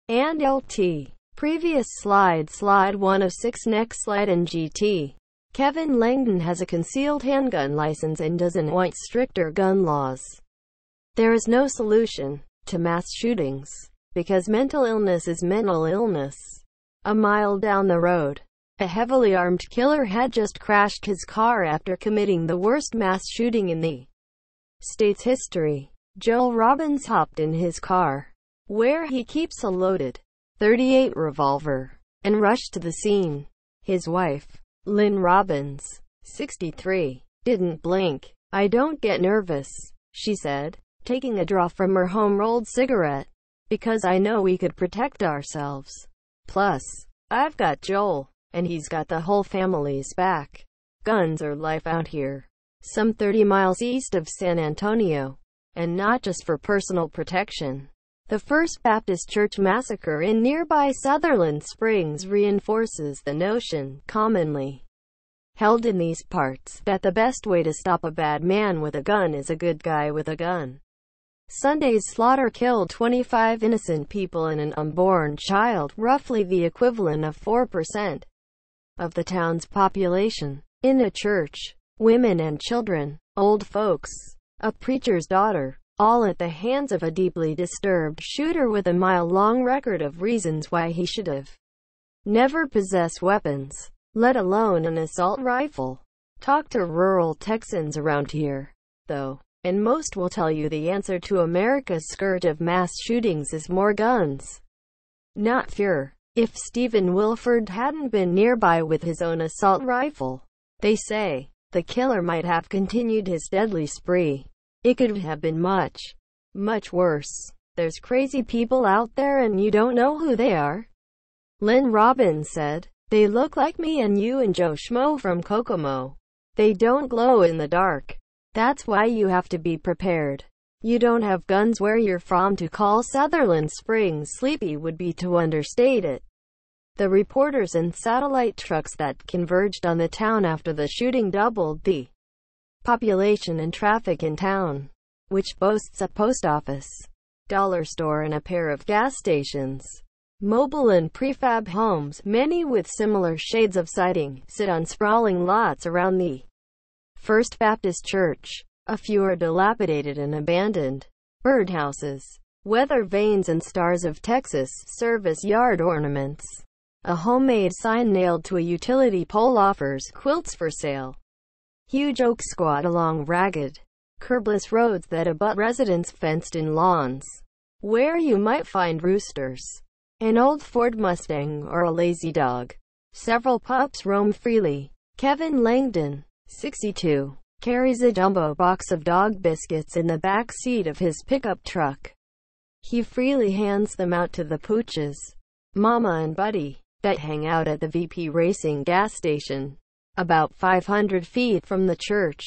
and LT. Previous slide 106 next slide in GT. Kevin Langdon has a concealed handgun license and doesn't want stricter gun laws. There is no solution to mass shootings, because mental illness is mental illness. A mile down the road, a heavily armed killer had just crashed his car after committing the worst mass shooting in the state's history. Joel Robbins hopped in his car, where he keeps a loaded .38 revolver, and rushed to the scene. His wife, Lynn Robbins, 63, didn't blink. "I don't get nervous," she said, taking a draw from her home-rolled cigarette, "because I know we could protect ourselves. Plus, I've got Joel, and he's got the whole family's back. Guns are life out here." Some 30 miles east of San Antonio, and not just for personal protection. The First Baptist Church massacre in nearby Sutherland Springs reinforces the notion, commonly held in these parts, that the best way to stop a bad man with a gun is a good guy with a gun. Sunday's slaughter killed 25 innocent people and an unborn child, roughly the equivalent of 4% of the town's population. In a church, women and children, old folks, a preacher's daughter, all at the hands of a deeply disturbed shooter with a mile-long record of reasons why he should have never possessed weapons, let alone an assault rifle. Talk to rural Texans around here, though, and most will tell you the answer to America's scourge of mass shootings is more guns, not fewer. If Stephen Wilford hadn't been nearby with his own assault rifle, they say, the killer might have continued his deadly spree. It could have been much, much worse. There's crazy people out there and you don't know who they are. Lynn Robbins said, "They look like me and you and Joe Schmo from Kokomo. They don't glow in the dark. That's why you have to be prepared. You don't have guns where you're from." To call Sutherland Springs sleepy would be to understate it. The reporters and satellite trucks that converged on the town after the shooting doubled the population and traffic in town, which boasts a post office, dollar store and a pair of gas stations. Mobile and prefab homes, many with similar shades of siding, sit on sprawling lots around the First Baptist Church. A few are dilapidated and abandoned. Birdhouses, weather vanes and stars of Texas serve as yard ornaments. A homemade sign nailed to a utility pole offers quilts for sale. Huge oaks squat along ragged, curbless roads that abut residents' fenced-in lawns, where you might find roosters, an old Ford Mustang, or a lazy dog. Several pups roam freely. Kevin Langdon, 62, carries a jumbo box of dog biscuits in the back seat of his pickup truck. He freely hands them out to the pooches, Mama and Buddy, that hang out at the VP Racing gas station, about 500 feet from the church.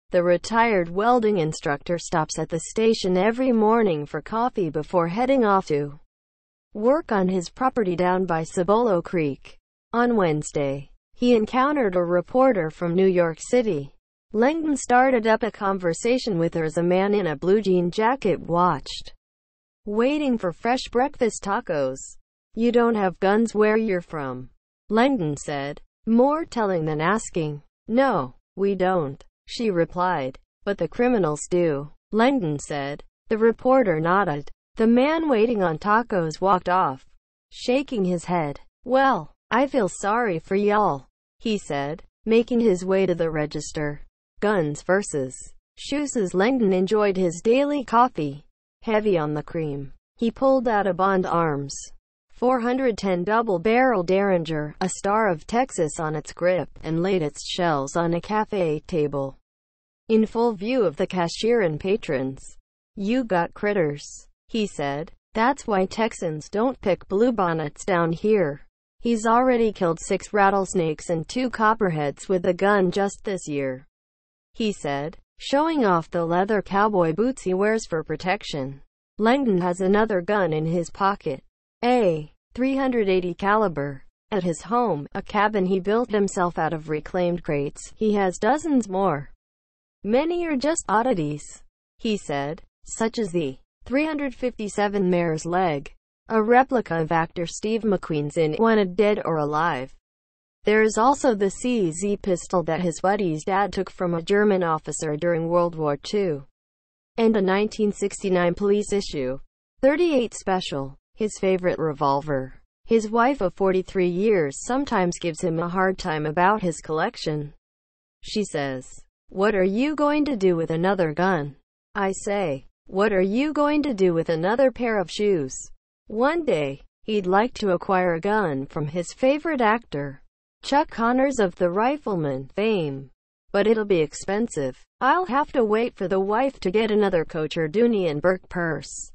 The retired welding instructor stops at the station every morning for coffee before heading off to work on his property down by Cibolo Creek. On Wednesday, he encountered a reporter from New York City. Langdon started up a conversation with her as a man in a blue jean jacket watched, waiting for fresh breakfast tacos. "You don't have guns where you're from," Langdon said, more telling than asking. "No, we don't," she replied. "But the criminals do," Langdon said. The reporter nodded. The man waiting on tacos walked off, shaking his head. "Well, I feel sorry for y'all," he said, making his way to the register. Guns versus shoes. As Langdon enjoyed his daily coffee, heavy on the cream, he pulled out a Bond Arms 410 double-barrel Derringer, a Star of Texas on its grip, and laid its shells on a cafe table, in full view of the cashier and patrons. "You got critters," he said. "That's why Texans don't pick bluebonnets down here. He's already killed 6 rattlesnakes and 2 copperheads with a gun just this year," he said, showing off the leather cowboy boots he wears for protection. Langdon has another gun in his pocket, a .380 caliber, at his home, a cabin he built himself out of reclaimed crates. He has dozens more. Many are just oddities, he said, such as the .357 mare's leg, a replica of actor Steve McQueen's in Wanted Dead or Alive. There is also the CZ pistol that his buddy's dad took from a German officer during World War II, and a 1969 police issue 38 Special, his favorite revolver. His wife of 43 years sometimes gives him a hard time about his collection. She says, "What are you going to do with another gun?" I say, "What are you going to do with another pair of shoes?" One day, he'd like to acquire a gun from his favorite actor, Chuck Connors of the Rifleman fame. But it'll be expensive. I'll have to wait for the wife to get another Coach or Dooney and Burke purse,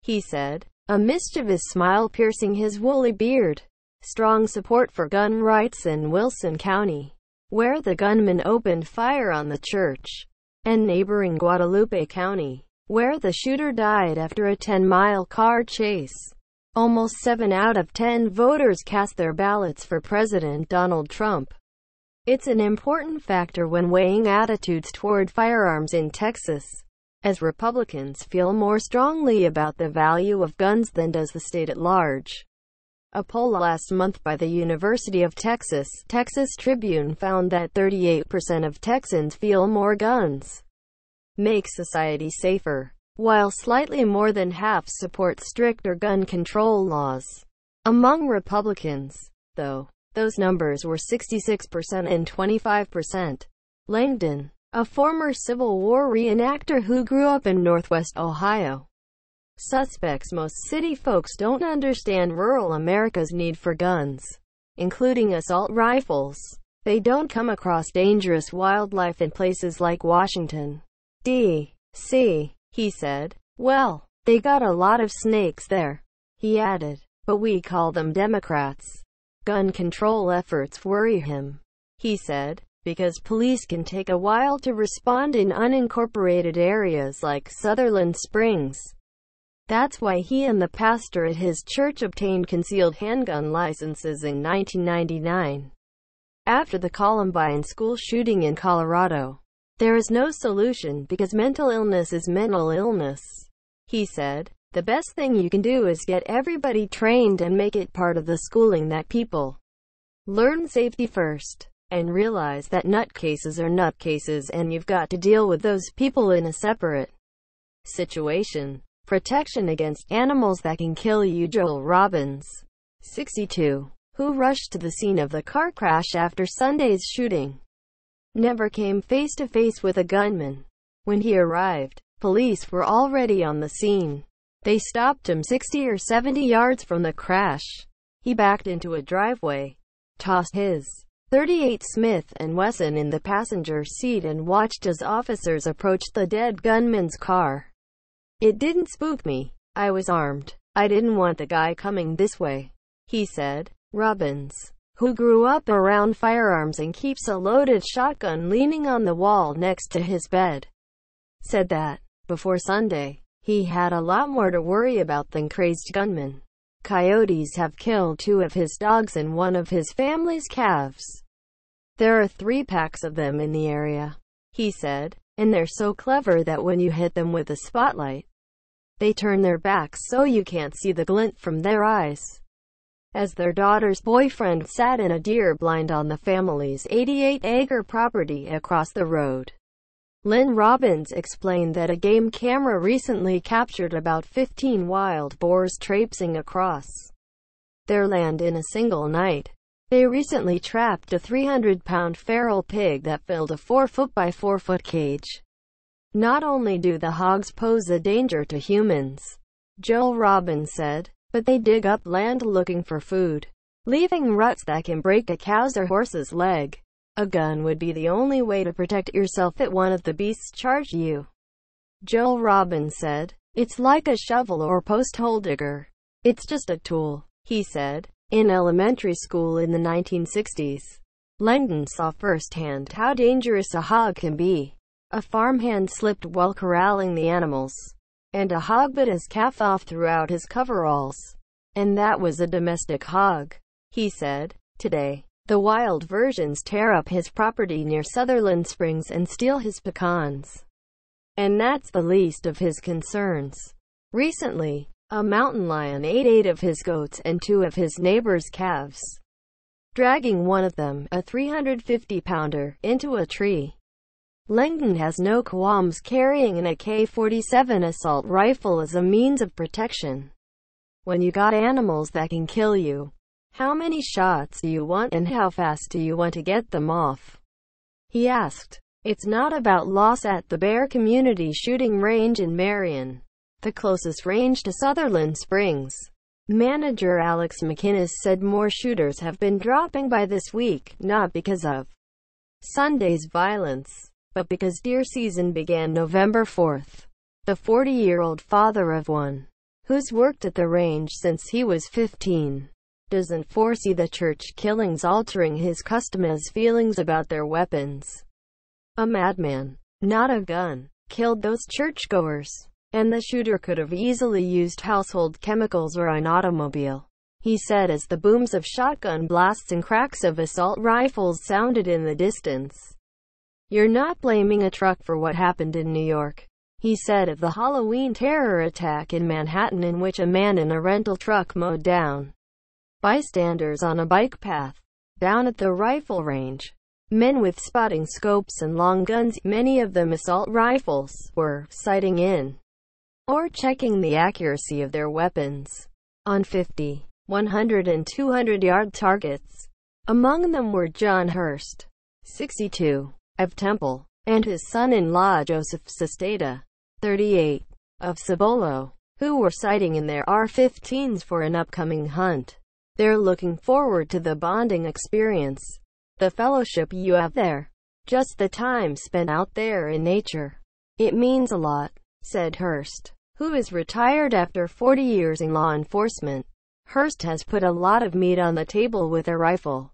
he said, a mischievous smile piercing his woolly beard. Strong support for gun rights in Wilson County, where the gunman opened fire on the church, and neighboring Guadalupe County, where the shooter died after a 10-mile car chase. Almost 7 out of 10 voters cast their ballots for President Donald Trump. It's an important factor when weighing attitudes toward firearms in Texas, as Republicans feel more strongly about the value of guns than does the state at large. A poll last month by the University of Texas Texas Tribune found that 38% of Texans feel more guns make society safer, while slightly more than half support stricter gun control laws. Among Republicans, though, those numbers were 66% and 25%. Langdon, a former Civil War reenactor who grew up in Northwest Ohio, suspects most city folks don't understand rural America's need for guns, including assault rifles. They don't come across dangerous wildlife in places like Washington, D.C., he said. Well, they got a lot of snakes there, he added, but we call them Democrats. Gun control efforts worry him, he said, because police can take a while to respond in unincorporated areas like Sutherland Springs. That's why he and the pastor at his church obtained concealed handgun licenses in 1999. After the Columbine school shooting in Colorado, there is no solution because mental illness is mental illness, he said. The best thing you can do is get everybody trained and make it part of the schooling that people learn safety first, and realize that nutcases are nutcases and you've got to deal with those people in a separate situation. Protection against animals that can kill you. Joel Robbins, 62, who rushed to the scene of the car crash after Sunday's shooting, never came face to face with a gunman. When he arrived, police were already on the scene. They stopped him 60 or 70 yards from the crash. He backed into a driveway, tossed his .38 Smith & Wesson in the passenger seat and watched as officers approached the dead gunman's car. "It didn't spook me. I was armed. I didn't want the guy coming this way," he said. Robbins, who grew up around firearms and keeps a loaded shotgun leaning on the wall next to his bed, said that, before Sunday, he had a lot more to worry about than crazed gunmen. Coyotes have killed 2 of his dogs and 1 of his family's calves. There are 3 packs of them in the area, he said, and they're so clever that when you hit them with a spotlight, they turn their backs so you can't see the glint from their eyes. As their daughter's boyfriend sat in a deer blind on the family's 88-acre property across the road, Lynn Robbins explained that a game camera recently captured about 15 wild boars traipsing across their land in a single night. They recently trapped a 300-pound feral pig that filled a 4-foot by 4-foot cage. Not only do the hogs pose a danger to humans, Joel Robbins said, but they dig up land looking for food, leaving ruts that can break a cow's or horse's leg. A gun would be the only way to protect yourself if one of the beasts charged you, Joel Robbins said. It's like a shovel or post-hole digger. It's just a tool, he said. In elementary school in the 1960s, Langdon saw firsthand how dangerous a hog can be. A farmhand slipped while corralling the animals, and a hog bit his calf off throughout his coveralls. And that was a domestic hog, he said. Today, the wild versions tear up his property near Sutherland Springs and steal his pecans. And that's the least of his concerns. Recently, A mountain lion ate 8 of his goats and 2 of his neighbor's calves, dragging one of them, a 350-pounder, into a tree. Langdon has no qualms carrying an AK-47 assault rifle as a means of protection. When you got animals that can kill you, how many shots do you want and how fast do you want to get them off? He asked. It's not about loss at the Bear Community Shooting Range in Marion, the closest range to Sutherland Springs. Manager Alex McInnes said more shooters have been dropping by this week, not because of Sunday's violence, but because deer season began November 4th. The 40-year-old father of one, who's worked at the range since he was 15, doesn't foresee the church killings altering his customers' feelings about their weapons. A madman, not a gun, killed those churchgoers, and the shooter could have easily used household chemicals or an automobile, he said as the booms of shotgun blasts and cracks of assault rifles sounded in the distance. You're not blaming a truck for what happened in New York, he said of the Halloween terror attack in Manhattan in which a man in a rental truck mowed down bystanders on a bike path. Down at the rifle range, men with spotting scopes and long guns, many of them assault rifles, were sighting in or checking the accuracy of their weapons on 50, 100 and 200-yard targets. Among them were John Hurst, 62, of Temple, and his son-in-law Joseph Sesteta, 38, of Cibolo, who were sighting in their AR-15s for an upcoming hunt. They're looking forward to the bonding experience, the fellowship you have there, just the time spent out there in nature. It means a lot, said Hurst, who is retired after 40 years in law enforcement. Hurst has put a lot of meat on the table with a rifle,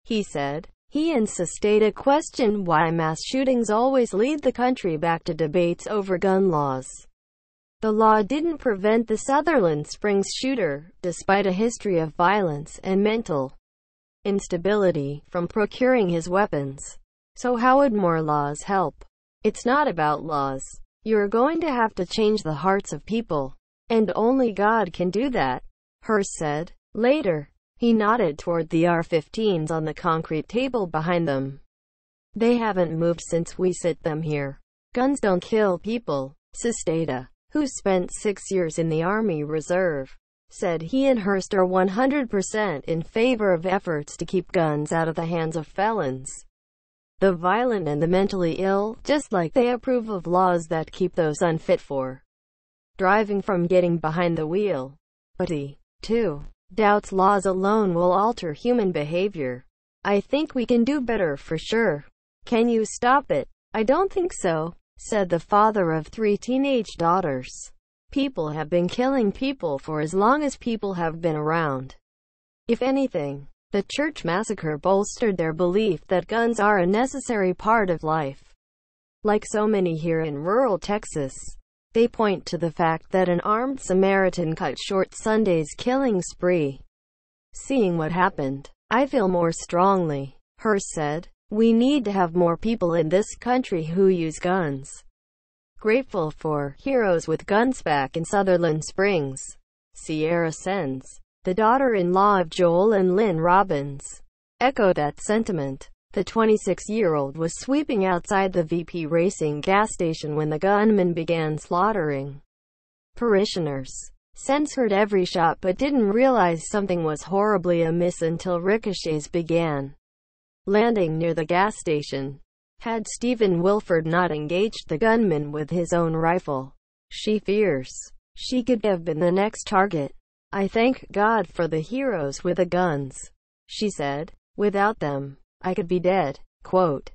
he said. He and Sesteta questioned why mass shootings always lead the country back to debates over gun laws. The law didn't prevent the Sutherland Springs shooter, despite a history of violence and mental instability, from procuring his weapons. So how would more laws help? It's not about laws. You're going to have to change the hearts of people. And only God can do that, Hurst said. Later, he nodded toward the AR-15s on the concrete table behind them. They haven't moved since we set them here. Guns don't kill people, Sesteta, who spent 6 years in the Army Reserve, said. He and Hurst are 100% in favor of efforts to keep guns out of the hands of felons, the violent and the mentally ill, just like they approve of laws that keep those unfit for driving from getting behind the wheel. But he, too, doubts laws alone will alter human behavior. I think we can do better for sure. Can you stop it? I don't think so, said the father of 3 teenage daughters. People have been killing people for as long as people have been around. If anything, the church massacre bolstered their belief that guns are a necessary part of life. Like so many here in rural Texas, they point to the fact that an armed Samaritan cut short Sunday's killing spree. Seeing what happened, I feel more strongly, Hurst said. We need to have more people in this country who use guns. Grateful for heroes with guns back in Sutherland Springs. Sierra Sens, the daughter-in-law of Joel and Lynn Robbins, echoed that sentiment. The 26-year-old was sweeping outside the VP Racing gas station when the gunman began slaughtering parishioners. Sens heard every shot but didn't realize something was horribly amiss until ricochets began landing near the gas station. Had Stephen Wilford not engaged the gunman with his own rifle, she fears she could have been the next target. I thank God for the heroes with the guns, she said. Without them, I could be dead. Quote.